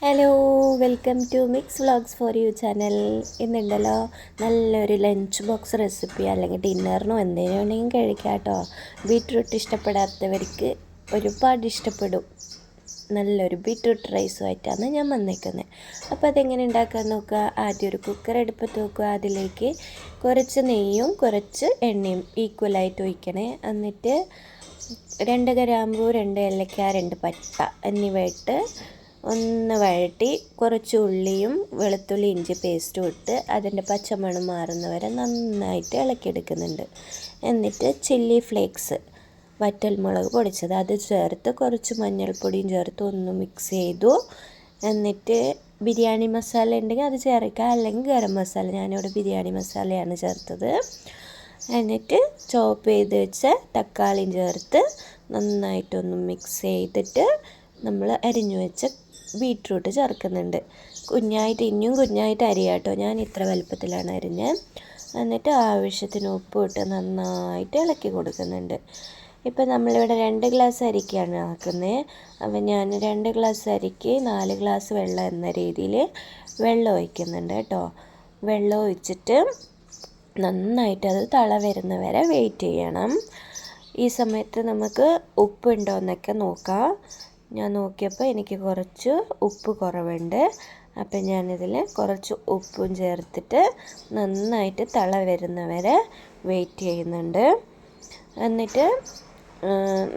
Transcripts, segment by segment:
Hello, welcome to mix vlogs for you channel. ഇന്നുണ്ടല്ലോ നല്ലൊരു lunch box recipe അല്ലെങ്കിൽ ഡിന്നറിനോ എന്തെങ്കിലും ഉണ്ടെങ്കിൽ കഴിക്കാം കേട്ടോ. ബീറ്റ്റൂട്ട് ഇഷ്ടപ്പെടാത്തവർക്ക് ഒരുപാട് ഇഷ്ടപ്പെടും. നല്ലൊരു ബീറ്റ്റൂട്ട് റൈസുമായിട്ടാണ് ഞാൻ വന്നേക്കുന്നത്. അപ്പോൾ അതെങ്ങനെ ഉണ്ടാക്കാൻ നോക്കുക. ആദ്യം ഒരു കുക്കർ അടുപ്പത്ത് വെക്കുക. അതിലേക്ക് കുറച്ച് നെയ്യും കുറച്ച് എണ്ണയും ഈക്വലായിട്ട് ഒഴിക്കണേ. എന്നിട്ട് 2 ഗ്രാമ്പൂ, 2 ഏലക്ക, 2 പട്ട എന്നിവ ഇട്ട് ഒന്ന് വഴറ്റി കുറച്ച് ഉള്ളിയും വെളുത്തുള്ളി ഇഞ്ചി പേസ്റ്റും ഇട്ട് അതിൻ്റെ പച്ചമണം മാറുന്നവരെ നന്നായിട്ട് ഇളക്കിയെടുക്കുന്നുണ്ട്. എന്നിട്ട് ചില്ലി ഫ്ലേക്സ്, വറ്റൽമുളക് പൊടിച്ചത് അത് ചേർത്ത് കുറച്ച് മഞ്ഞൾപ്പൊടിയും ചേർത്ത് ഒന്ന് മിക്സ് ചെയ്തു. എന്നിട്ട് ബിരിയാണി മസാല ഉണ്ടെങ്കിൽ അത് ചേർക്കുക, അല്ലെങ്കിൽ ഗരം മസാല. ഞാനിവിടെ ബിരിയാണി മസാലയാണ് ചേർത്തത്. എന്നിട്ട് ചോപ്പ് ചെയ്ത് വെച്ച തക്കാളിയും ചേർത്ത് നന്നായിട്ടൊന്ന് മിക്സ് ചെയ്തിട്ട് നമ്മൾ അരിഞ്ഞു വെച്ച ബീറ്റ്റൂട്ട് ചേർക്കുന്നുണ്ട്. കുഞ്ഞായിട്ട് അരിയാട്ടോ. ഞാൻ ഇത്ര വലുപ്പത്തിലാണ് അരിഞ്ഞത്. എന്നിട്ട് ആവശ്യത്തിന് ഉപ്പ് ഇട്ട് നന്നായിട്ട് ഇളക്കി കൊടുക്കുന്നുണ്ട്. ഇപ്പം നമ്മളിവിടെ 2 ഗ്ലാസ് അരിക്കാണ് ആക്കുന്നത്. അപ്പം ഞാൻ 2 ഗ്ലാസ് അരിക്ക് 4 ഗ്ലാസ് വെള്ളം എന്ന രീതിയിൽ വെള്ളം ഒഴിക്കുന്നുണ്ട് കേട്ടോ. വെള്ളം ഒഴിച്ചിട്ട് നന്നായിട്ട് അത് തള വരുന്ന വരെ വെയിറ്റ് ചെയ്യണം. ഈ സമയത്ത് നമുക്ക് ഉപ്പുണ്ടോ എന്നൊക്കെ നോക്കാം. ഞാൻ നോക്കിയപ്പോൾ എനിക്ക് കുറച്ച് ഉപ്പ് കുറവുണ്ട്. അപ്പം ഞാനിതിൽ കുറച്ച് ഉപ്പും ചേർത്തിട്ട് നന്നായിട്ട് തള വരുന്നവരെ വെയിറ്റ് ചെയ്യുന്നുണ്ട്. എന്നിട്ട്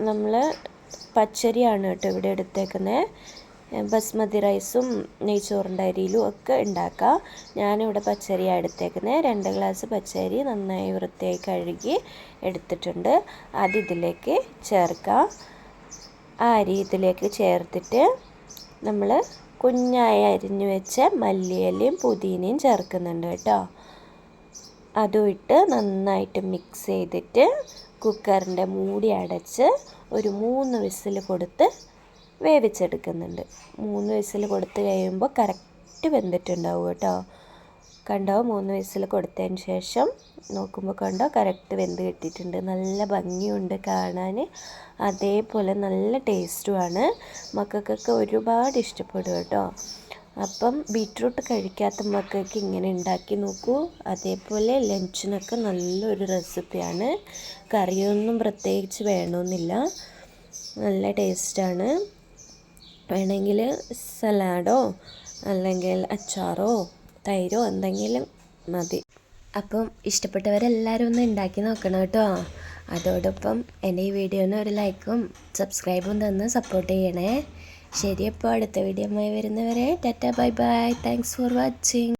നമ്മൾ പച്ചരിയാണ് കേട്ടോ ഇവിടെ എടുത്തേക്കുന്നത്. ബസ്മതി റൈസും നെയ്ച്ചോറിൻ്റെ അരിയിലും ഒക്കെ ഉണ്ടാക്കാം. ഞാനിവിടെ പച്ചരിയാണ് എടുത്തേക്കുന്നത്. 2 ഗ്ലാസ് പച്ചരി നന്നായി വൃത്തിയായി കഴുകി എടുത്തിട്ടുണ്ട്. അത് ഇതിലേക്ക് ചേർക്കാം. ആ അരി ഇതിലേക്ക് ചേർത്തിട്ട് നമ്മൾ കുഞ്ഞായി അരിഞ്ഞു വെച്ച മല്ലിയിലയും പുതിനയും ചേർക്കുന്നുണ്ട് കേട്ടോ. അതും ഇട്ട് നന്നായിട്ട് മിക്സ് ചെയ്തിട്ട് കുക്കറിൻ്റെ മൂടി അടച്ച് ഒരു 3 വിസിൽ കൊടുത്ത് വേവിച്ചെടുക്കുന്നുണ്ട്. 3 വിസിൽ കൊടുത്ത് കഴിയുമ്പോൾ കറക്റ്റ് വെന്തിട്ടുണ്ടാവും കേട്ടോ. കണ്ടോ, 3 വിസിൽ കൊടുത്തതിന് ശേഷം നോക്കുമ്പോൾ കണ്ടോ കറക്റ്റ് വെന്ത് കിട്ടിയിട്ടുണ്ട്. നല്ല ഭംഗിയുണ്ട് കാണാൻ, അതേപോലെ നല്ല ടേസ്റ്റുമാണ്. മക്കൾക്കൊക്കെ ഒരുപാട് ഇഷ്ടപ്പെടും കേട്ടോ. അപ്പം ബീറ്റ്റൂട്ട് കഴിക്കാത്ത മക്കൾക്ക് ഇങ്ങനെ ഉണ്ടാക്കി നോക്കൂ. അതേപോലെ ലഞ്ചിനൊക്കെ നല്ലൊരു റെസിപ്പിയാണ്. കറിയൊന്നും പ്രത്യേകിച്ച് വേണമെന്നില്ല, നല്ല ടേസ്റ്റാണ്. വേണമെങ്കിൽ സലാഡോ അല്ലെങ്കിൽ അച്ചാറോ തൈരോ എന്തെങ്കിലും മതി. അപ്പം ഇഷ്ടപ്പെട്ടവരെല്ലാവരും ഒന്ന് ഉണ്ടാക്കി നോക്കണം കേട്ടോ. അതോടൊപ്പം എൻ്റെ ഈ വീഡിയോന് ഒരു ലൈക്കും സബ്സ്ക്രൈബും തന്ന് സപ്പോർട്ട് ചെയ്യണേ. ശരി, അപ്പോൾ അടുത്ത വീഡിയോയുമായി വരുന്നവരെ Tata bye bye. Thanks for watching.